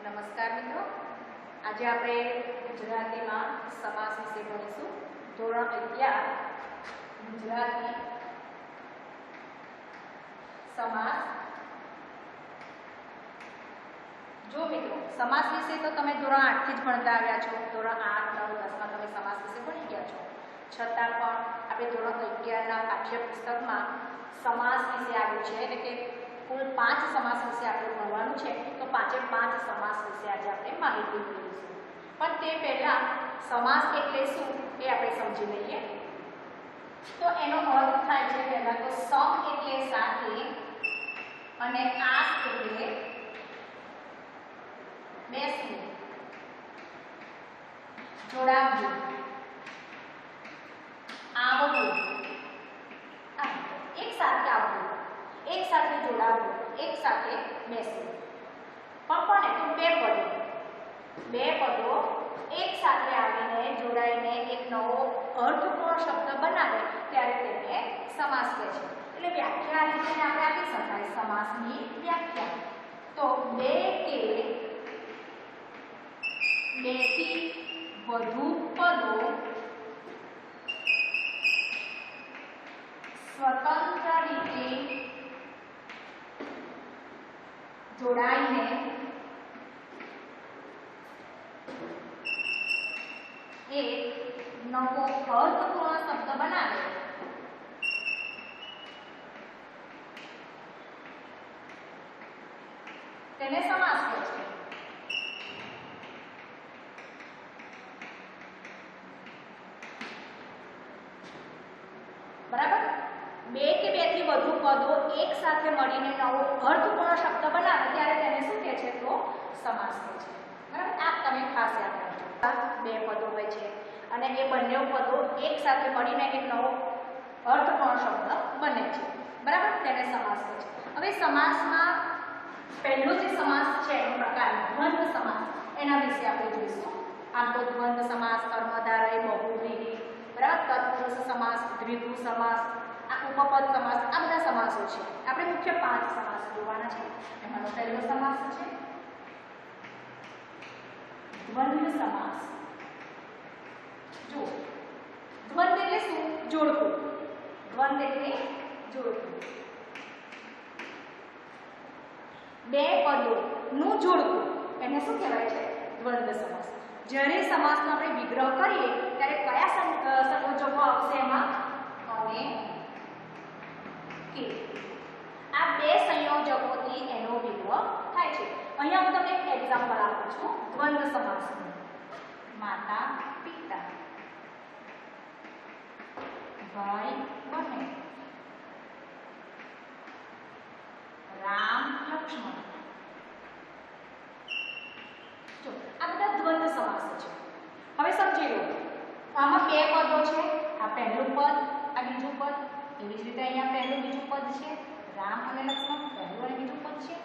નમસ્કાર મિત્રો, આજે આપણે ગુજરાતીમાં સમાસ વિશે ભણીશું. ધોરણ 11 ગુજરાતી સમાસ. જો મિત્રો, સમાસ વિશે તો તમે ધોરણ 8 થી જ ભણતા આવ્યા છો. ધોરણ 8, 9, 10 માં તમે સમાસ વિશે ભણી ગયા છો. છતાં પણ આપણે ધોરણ 11 ના પાઠ્યપુસ્તકમાં સમાસ વિશે આવ્યું છે, એટલે કે કુલ 5 સમાસ વિશે આપણે ભણવાનું છે. તો 5 સમાસ વિશે આજે આપણે માહિતી મેળવીશું. પણ તે પહેલા સમાસ એટલે શું એ આપણે સમજી લઈએ. તો એનો અર્થ થાય છે પહેલા તો સમ એટલે સાથે અને આસ એટલે બેસવું, જોડાવવું, આવવું, એક સાથે આવવું, એક સાથે જોડાવવું, એક સાથે બેસવું. પણ બે પદો એક સાથે આવીને જોડાઈને એક નવો અર્થપૂર્ણ શબ્દ બનાવે ત્યારે તેને સમાસ કહે છે. એટલે વ્યાખ્યા આ રીતે આપણે આપી શકાય. સમાસની વ્યાખ્યા તો બે કે બેથી વધુ પદો સ્વતંત્ર રીતે જોડાઈને એક નવો અર્થપૂર્ણ શબ્દ બનાવે તેને સમાસ કહે છે. બરાબર? બે કે બેથી વધુ પદો એક સાથે મળીને નવો અર્થપૂર્ણ શબ્દ બનાવે ત્યારે તેને શું કહે છે? તો સમાસ કહે છે. બરાબર? આ તમે ખાસ યાદ રાખજો. બે પદો હોય છે અને એ બંને પદો એક સાથે મળીને એક નવો અર્થપૂર્ણ શબ્દ બને છે. બરાબર? તેને સમાસ કહે છે. હવે સમાસમાં પહેલો જે સમાસ છે એનો પ્રકાર દ્વંદ્વ સમાસ, એના વિશે આપણે જોઈશું. આમ તો દ્વંદ્વ સમાસ, કર્મધારય, બહુવ્રીહી, બરાબર, તત્પુરુષ સમાસ, દ્વિગુ સમાસ, આ ઉપપદ સમાસ, આ બધા સમાસો છે. આપણે મુખ્ય 5 સમાસ જોવાના છે. એમાંનો પહેલો સમાસ છે દ્વંદ્વ સમાસ. જો દ્વંદ્વ એટલે શું? જોડકું. દ્વંદ્વ એટલે જોડકું. બે પદોનું જોડકું એને શું કહેવાય છે? દ્વંદ્વ સમાસ. જ્યારે સમાસનો આપણે વિગ્રહ કરીએ ત્યારે કયા સંયોજકો આવશે એમાં? અને કે. આ બે સંયોજકોથી એનો વિગ્રહ થાય છે. અહીંયા હું તમને એક એક્ઝામ્પલ આપું છું દ્વંદ્વ સમાસનું. માતા પિતા, ભાઈ બહેન, રામ લક્ષ્મણ. જો આ બધા દ્વંદ્વ સમાસ છે. હવે સમજી લો, આમાં બે પદો છે. આ પહેલું પદ, આ બીજું પદ. એવી જ રીતે અહીંયા પહેલું બીજું પદ છે. રામ અને લક્ષ્મણ પહેલું અને બીજું પદ છે.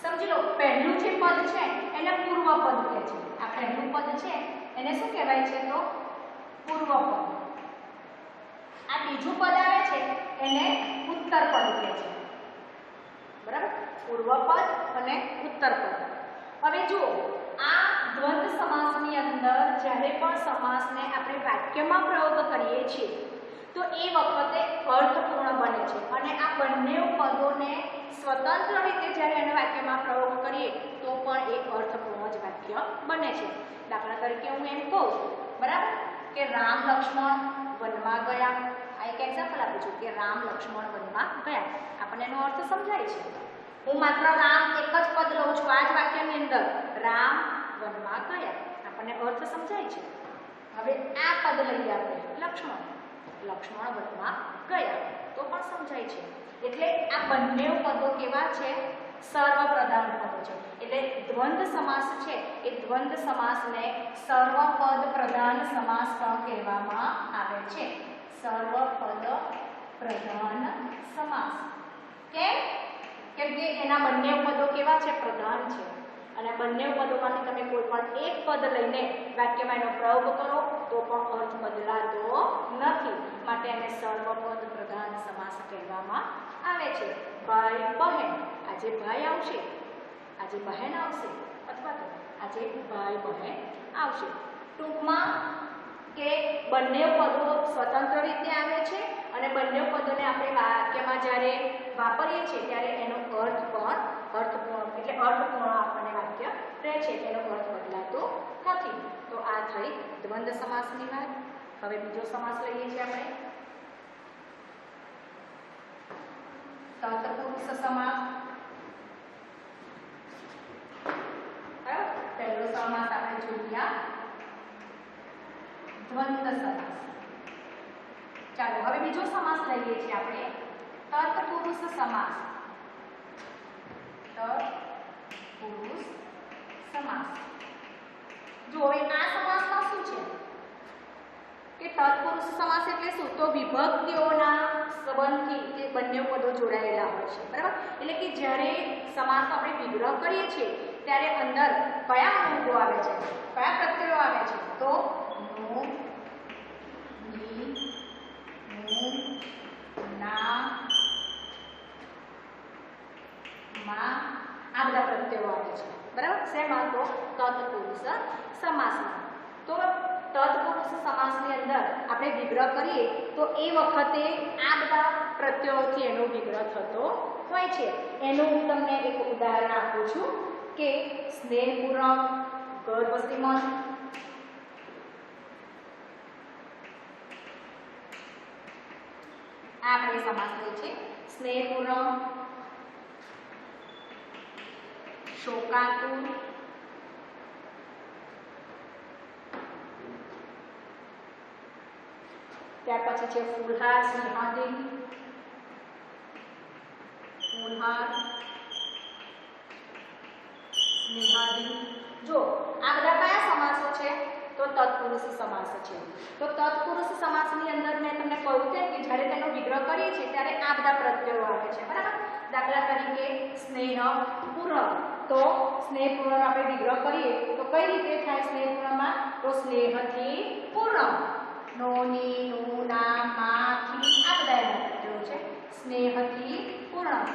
સમજી લો, પહેલું જે પદ છે એને પૂર્વ પદ કહે છે. આ પહેલું પદ છે એને શું કહેવાય છે? તો પૂર્વ પદ. આ બીજું પદ આવે છે એને ઉત્તર પદ કહે છે. બરાબર? પૂર્વ પદ અને ઉત્તર પદ. હવે જુઓ, આ દ્વંદ્વ સમાસની અંદર જ્યારે પણ સમાસને આપણે વાક્યમાં પ્રયોગ કરીએ છીએ તો એ વખતે અર્થપૂર્ણ બને છે. અને આ બંને પદોને સ્વતંત્ર રીતે જ્યારે એને વાક્યમાં પ્રયોગ કરીએ તો પણ એ અર્થપૂર્ણ જ વાક્ય બને છે. દાખલા તરીકે હું એમ કહું, બરાબર, કે રામ લક્ષ્મણ વનમાં ગયા. આ એક એક્ઝામ્પલ આપું છું કે રામ લક્ષ્મણ વનમાં ગયા. આપણને એનો અર્થ સમજાય છે. હું માત્ર રામ એક જ પદ લઉં છું આ જ વાક્યની અંદર, રામ વનમાં ગયા. આપણને અર્થ સમજાય છે. હવે આ પદ લઈએ આપણે લક્ષ્મણ વનમાં ગયા તો પણ સમજાય છે. એટલે આ બંને પદો કેવા છે? સર્વપ્રધાન પદો છે. એટલે દ્વંદ્વ સમાસ છે એ દ્વંદ્વ સમાસને સર્વપદ પ્રધાન સમાસ પણ કહેવામાં આવે છે. સર્વપદ પ્રધાન સમાસ. કેમ કે એના બંને પદો કેવા છે? પ્રધાન છે. અને બંને પદોમાંથી તમે કોઈ પણ એક પદ લઈને વાક્યમાં એનો પ્રયોગ કરો તો પણ અર્થ બદલાતો નથી. માટે એને સર્વપદ પ્રધાન સમાસ કહેવામાં આવે છે. ભાઈ બહેન, આજે ભાઈ આવશે આજે બહેન આવશે અથવા તો આજે ભાઈ બહેન આવશે. ટૂંકમાં કે બંને પદો સ્વતંત્ર રીતે આવે છે અને બંને પદોને આપણે વાક્યમાં જ્યારે વાપરીએ છીએ ત્યારે એનો અર્થ પણ અર્થપૂર્ણ એટલે અર્થપૂર્ણ આપણને વાક્ય રહે છે, તેનો અર્થ બદલાતો નથી. તો આ થઈ દ્વંદ્વ સમાસની વાત. હવે બીજો સમાસ લઈએ છીએ આપણે તત્પુરુષ સમાસ. પહેલો સમાસ આપણે જોયા દ્વંદ્વ સમાસ. ચાલો હવે બીજો સમાસ લઈએ છીએ આપણે તત્પુરુષ સમાસ. તત્પુરુષ સમાસ. જો હવે આ સમાસમાં શું છે કે તત્પુરુષ સમાસ એટલે શું? તો વિભક્તિઓના સંબંધથી તે બંને પદો જોડાયેલા હોય છે, બરાબર? એટલે કે જ્યારે સમાસનો આપણે વિગ્રહ કરીએ છીએ ત્યારે અંદર કયા અનુભવો આવે છે, કયા પ્રત્યયો આવે છે? તો નો, ની, નું, ના, માં આ બધા પ્રત્યયો આવે છે, બરાબર? શેમાં? તો તત્પુરુષ સમાસમાં. તો તત્પુરુષ સમાસની અંદર આપણે વિગ્રહ કરીએ તો એ વખતે આ બધા પ્રત્યયોથી એનો વિગ્રહ થતો હોય છે. એનું હું તમને એક ઉદાહરણ આપું છું કે સ્નેહપૂર્વક, ગર્ભશ્રીમંત, આ આપણે સમાસ લઈએ છીએ. સ્નેહપૂર્વક, શોકાતુર, ત્યાર પછી છે ફૂલહાર, સ્નેહાધીન, ફૂલહાર, સ્નેહાધીન. જો આ બધા કયા સમાસો છે? તો તત્પુરુષ સમાસ છે. તો તત્પુરુષ સમાસની અંદર મેં તમને કહ્યું છે કે જ્યારે તેનો વિગ્રહ કરીએ છીએ ત્યારે આ બધા પ્રત્યયો આવે છે, બરાબર? દાખલા તરીકે સ્નેહપૂર્ણ. તો સ્નેહપૂર્ણ આપણે વિગ્રહ કરીએ તો કઈ રીતે થાય સ્નેહપૂર્ણમાં? તો સ્નેહથી પૂર્ણ. નો, ની, નું, ના, માં, થી આ બધા એના પ્રત્યયો છે. સ્નેહથી પૂર્ણ,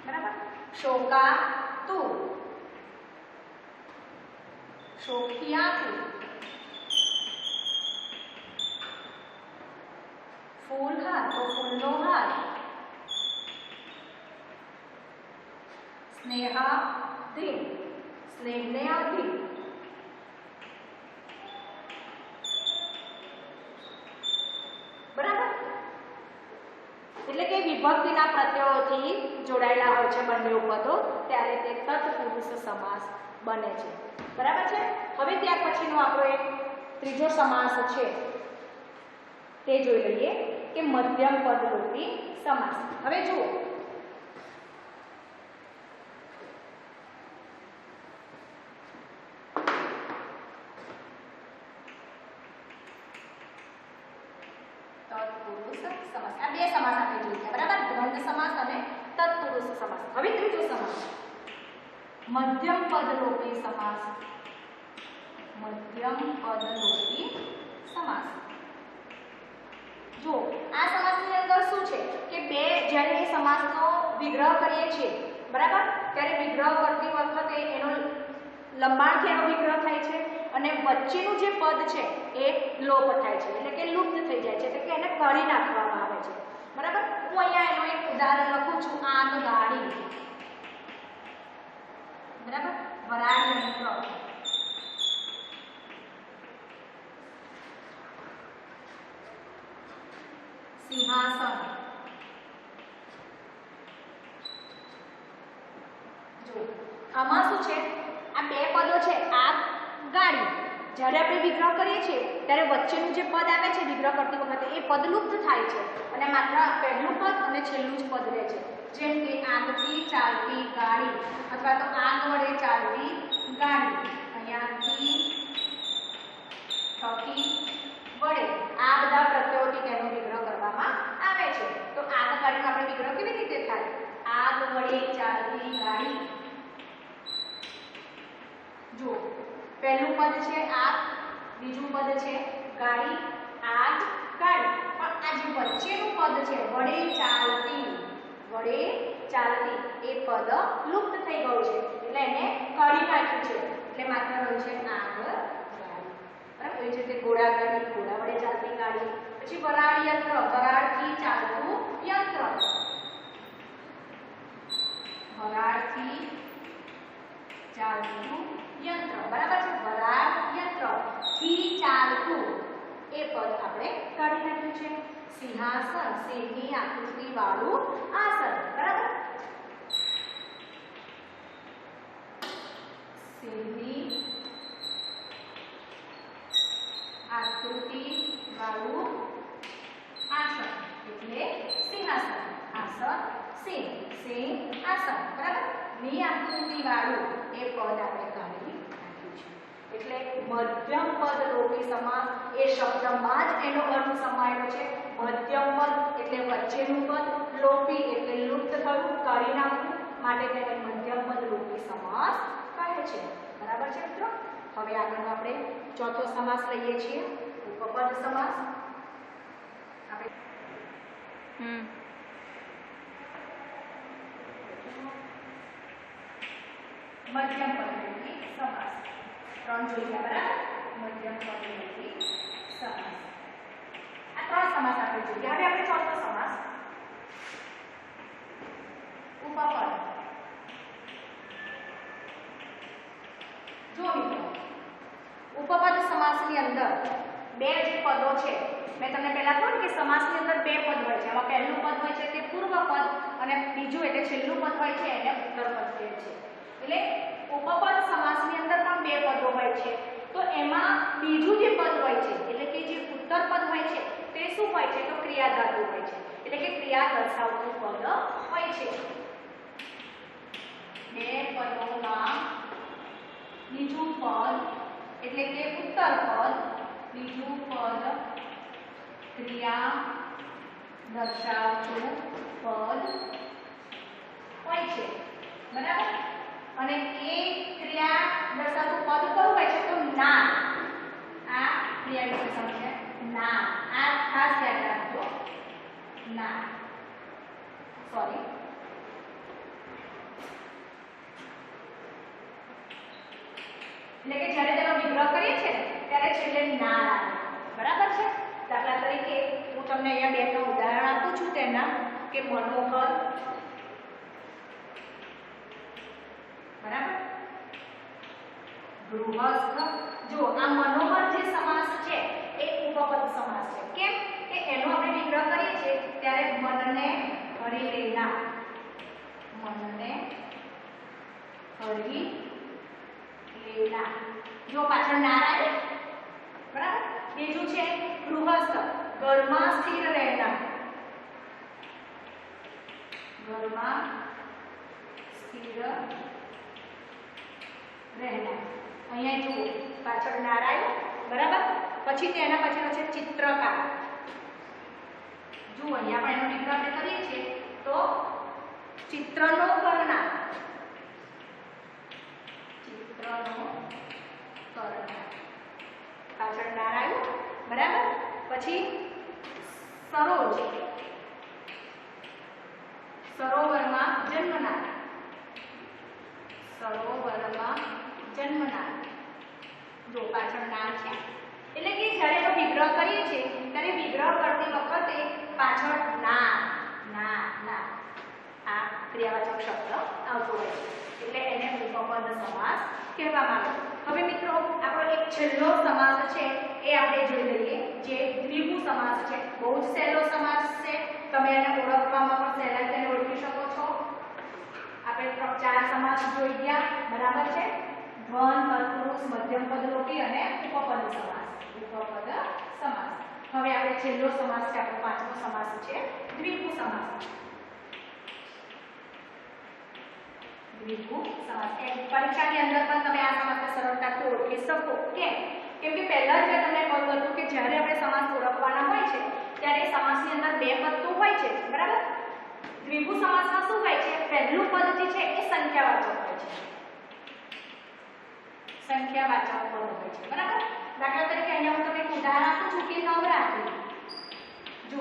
બરાબર? શોકાતુર, શોખિયાતુર, ફૂલહાર તો ફૂલનો હાર, સ્નેહાધીન, સ્નેહને આધીન, બરાબર? એટલે કે વિભક્તિના પ્રત્યયોથી જોડાયેલા હોય છે બંને પદો, ત્યારે તે તત્પુરુષ સમાસ બને છે, બરાબર છે? હવે ત્યાર પછીનો આપણો એક ત્રીજો સમાસ છે તે જોઈ લઈએ કે મધ્યમ પદરૂપી સમાસ. હવે જુઓ તત્પુરુષ સમાસ. આ બે સમાસ આપણે જોઈ ગયા, બરાબર? દ્વંદ્વ સમાસ અને તત્પુરુષ સમાસ. હવે ત્રીજો સમાસ મધ્યમ પદલોપી સમાસ. મધ્યમ પદલોપી સમાસ. જો આ સમાસની અંદર શું છે કે બે જ્યારે એ સમાસનો વિગ્રહ કરીએ છીએ, બરાબર, ત્યારે વિગ્રહ કરતી વખતે એનો લંબાણથી એનો વિગ્રહ થાય છે અને વચ્ચેનું જે પદ છે એ લોપ થાય છે, એટલે કે લુપ્ત થઈ જાય છે, એટલે કે એને કાઢી નાખવામાં આવે છે, બરાબર? હું અહીંયા એનું એક ઉદાહરણ લખું છું. આગગાડી, બરાબર? વરાળ યંત્ર, સિંહાસન. જો આમાં શું છે, આ બે પદો છે આગ, ગાડી. જ્યારે આપણે વિગ્રહ કરીએ છીએ ત્યારે વચ્ચેનું જે પદ આવે છે વિગ્રહ કરતી વખતે એ પદ લુપ્ત થાય છે અને માત્ર પહેલું પદ અને છેલ્લું જ પદ રહે છે. જેમ કે આગથી ચાલતી ગાડી અથવા તો આગ વડે ચાલતી ગાડી. અહીંયાથી, થકી, વડે આ બધા પ્રત્યયોથી તેનો વિગ્રહ કરવામાં આવે છે. તો આગ ગાડીનો આપણે વિગ્રહ કેવી રીતે થાય? આગ વડે ચાલતી ગાડી. જો પહેલું પદ છે આગ, બીજું પદ છે ગાડી, આગ, ગાડી. પણ આ જે વચ્ચેનું પદ છે વડે ચાલતી, વડે ચાલતી એ પદ લુપ્ત થઈ ગયું છે એટલે એને કાઢી નાખ્યું છે એટલે માત્ર રહ્યું છે આગળ બરાબર એ જ રીતે ઘોડાગાડી ઘોડા વડે ચાલતી ગાડી પછી વરાળ યંત્ર વરાળથી ચાલતું યંત્ર વરાળથી ચાલતું યંત્ર બરાબર છે વરાળ યંત્ર થી ચાલતું એ પદ આપણે કાઢી નાખ્યું છે સિંહાસન સિંહની આકૃતિ વાળું આસન બરાબર સિંહની આકૃતિ વાળું આસન એટલે સિંહાસન આસન સિંહ સિંહ આસન બરાબર ની આકૃતિ વાળું એ પદ આપણે કાઢી નાખ્યું છે એટલે મધ્યમ પદ લોપી સમાસ એ શબ્દમાં જ એનો અર્થ સમાયેલો છે મધ્યમ પદ એટલે વચ્ચેનું પદ લોપી એટલે લુપ્ત થયું કાઢી નાખવું માટે તેને મધ્યમ પદ લોપી સમાસ કહે છે બરાબર છે મિત્રો હવે આગળ આપણે ચોથો સમાસ લઈએ છીએ ઉપપદ સમાસ આપણે મધ્યમ પદ લોપી સમાસ ત્રણ જોઈ ગયા બરાબર મધ્યમ પદ લોપી સમાસ આ ત્રણ સમાસ આપણે જોઈએ હવે આપણે ચોથો સમાસ ઉપપદ જો મિત્રો ઉપપદ સમાસની અંદર બે જે પદો છે મેં તમને પહેલા કહ્યું કે સમાસની અંદર બે પદ હોય છે એમાં પહેલું પદ હોય છે તે પૂર્વ પદ અને બીજું એટલે છેલ્લું પદ હોય છે એને ઉત્તર પદ કહે છે એટલે ઉપપદ સમાસની અંદર પણ બે પદો હોય છે તો એમાં બીજું જે પદ હોય છે એટલે કે જે ઉત્તર પદ હોય છે તે શું હોય છે તો ક્રિયાધાતુ હોય છે એટલે કે ક્રિયા દર્શાવતું પદ હોય છે બે પદોમાં બીજું પદ એટલે કે ઉત્તર પદ બીજું પદ ક્રિયા દર્શાવતું પદ હોય છે બરાબર અને એ ક્રિયા દર્શાવતું પદ કયું હોય છે તો નામ આ ક્રિયા વિશેષણ છે નામ આ ખાસ યાદ રાખજો નામ સોરી એટલે કે જ્યારે તેનો વિગ્રહ કરીએ છીએ ત્યારે છેલ્લે ના આવે બરાબર છે દાખલા તરીકે હું તમને અહીંયા બે ત્રણ ઉદાહરણ આપું છું તેના કે મનોહર બરાબર ગૃહસ્થ જો આ મનોહર જે સમાસ છે એ ઉપપદ સમાસ છે કેમ કે એનો આપણે વિગ્રહ કરીએ છીએ ત્યારે મનને હરી લેના મનને હરી લેના જો પાછળ નારાયણ બરાબર બીજું છે ગૃહસ્થ ઘરમાં સ્થિર રહેના ઘરમાં સ્થિર રહેના અહીંયા જુઓ પાછળ નારાયણ બરાબર પછી તેના પછીનો છે ચિત્રકાર જુઓ અહીંયા આપણે એનો વિગ્રહ આપણે કરીએ છીએ તો ચિત્રનો કરનાર પાછળ નારાયણ બરાબર પછી સરોજ સરોવરમાં જન્મનાર જો પાછળ નામ છે એટલે કે જ્યારે એનો વિગ્રહ કરીએ છીએ ત્યારે વિગ્રહ કરતી વખતે પાછળ ના ના ના આ ક્રિયાવાચક શબ્દ આવતો હોય છે એટલે એને ઉપપદ સમાસ કહેવામાં આવે હવે મિત્રો આપણો એક છેલ્લો સમાસ છે એ આપણે જોઈ લઈએ જે દ્વિગુ સમાસ છે બહુ જ સહેલો સમાસ છે તમે એને ઓળખવામાં પણ સહેલાઈ તેને ઓળખી શકો છો આપણે ચાર સમાસ જોઈ ગયા બરાબર છે દ્વંદ તત્પુરુષ મધ્યમ પદ લોપી અને ઉપપદ સમાસ હવે આપણે છેલ્લો સમાસ છે આપણો પાંચમો સમાસ છે દ્વિગુ સમાસ દ્વિગુ સમાસ પરીક્ષાની અંદર પણ તમે આ સમાસને સરળતાથી ઓળખી શકો કેમ કે પહેલા જ તમને કહ્યું હતું કે જ્યારે આપણે સમાસ ઓળખવાના હોય છે ત્યારે સમાસની અંદર બે પદ તો હોય છે બરાબર દ્વિગુ સમાસમાં શું હોય છે પહેલું પદ જે છે એ સંખ્યાવાચક હોય છે સંખ્યાવાચક પદ હોય છે બરાબર દાખલા તરીકે અહીંયા હું તમને એક ઉદાહરણ આપું છું કે નવરાત્રિ જો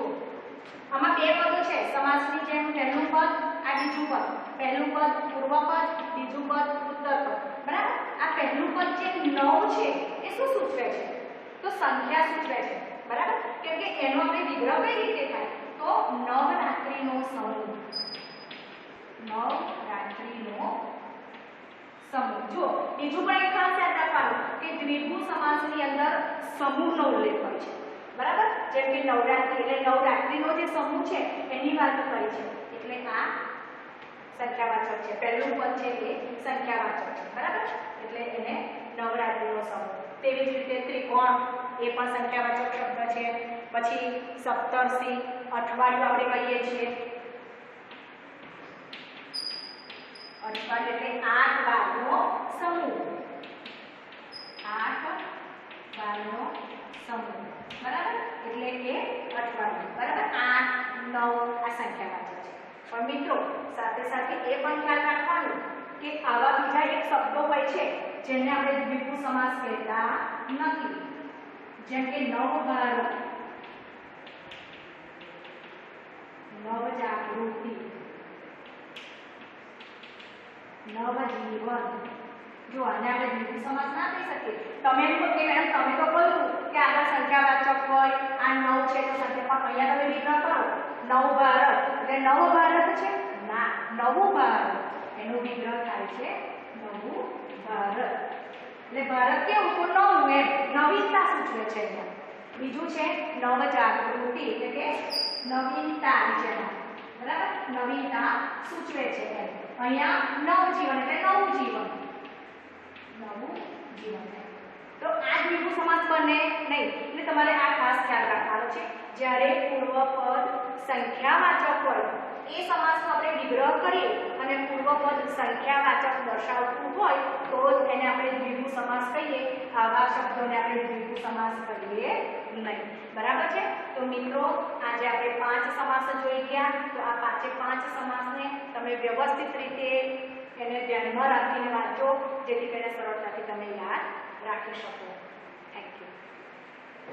આમાં બે પદો છે સમાસની જેમ, પહેલું પદ આ બીજું પદ, પહેલું પદ પૂર્વ પદ, બીજું પદ ઉત્તર પદ, બરાબર. આ પહેલું પદ જે 9 છે એ શું સૂચવે છે? તો સંખ્યા સૂચવે છે, બરાબર. કેમ કે એનો આપણે વિગ્રહ કઈ રીતે થાય? તો નવરાત્રિનો સમૂહ, નવરાત્રિનો સમૂહ. જો બીજું પણ એક ખાસ યાદ રાખવાનું કે દ્વિગુ સમાસની અંદર સમૂહનો ઉલ્લેખ હોય છે, બરાબર. જેમ કે નવરાત્રિ એટલે નવરાત્રિનો જે સમૂહ છે એની વાત કરી છે, એટલે આ સંખ્યાવાચક છે. પહેલું પદ છે એ સંખ્યાવાચક છે, બરાબર. એટલે એને નવરાત્રિનો સમૂહ. તેવી જ રીતે ત્રિકોણ એ પણ સંખ્યાવાચક શબ્દ છે. પછી સપ્તર્ષિ અઠવાડિયું આપણે કહીએ છીએ, અઠવાડિયું એટલે 8 વારનો સમૂહ, 8 વારનો સમૂહ, બરાબર. એટલે કે અઠવાડિયું, બરાબર. 8 9 આ સંખ્યાવાચક છે. પણ મિત્રો સાથે સાથે એ પણ ખ્યાલ રાખવાનું કે આવા બીજા એક શબ્દો હોય છે જેને આપણે દ્વિગુ સમાસ કહેતા નથી. જેમ કે નવભારત, નવજાગૃતિ, નવજીવન. જો આને આપણે દ્વિગુ સમાસ ના કહી શકીએ. તમે એમ કહો કે મેડમ તમે તો બોલ્યું કે આના સંખ્યાવાચક હોય, આ 9 છે તો સંખ્યા, પણ અહીંયા તમે વિગ્રહ કરો નવભારત એટલે નવભારત છે ના, નવું ભારત એનો વિગ્રહ થાય છે નવું ભારત. એટલે ભારત કેવું તો નવું, એમ નવીનતા સૂચવે છે અહીંયા. બીજું છે નવજાગૃતિ એટલે કે નવીનતા વિશેના, બરાબર. નવીનતા સૂચવે છે એમ. અહીંયા નવજીવન એટલે નવું જીવન, નવું જીવન. તો આ દ્વિગુ સમાસ બને નહીં, એટલે તમારે આ ખાસ ખ્યાલ રાખવાનો છે. જ્યારે પૂર્વ પદ સંખ્યાવાચક હોય એ સમાસનો આપણે વિગ્રહ કરીએ અને પૂર્વ પદ સંખ્યાવાચક દર્શાવતું હોય તો જ એને આપણે દ્વિગુ સમાસ કહીએ. આવા શબ્દોને આપણે દ્વિગુ સમાસ કહીએ નહીં, બરાબર છે. તો મિત્રો આજે આપણે 5 સમાસ જોઈ ગયા. તો આ 5 સમાસને તમે વ્યવસ્થિત રીતે એને ધ્યાનમાં રાખીને વાંચો, જેથી કરીને સરળતાથી તમે યાદ રાખી શકો. Thank you.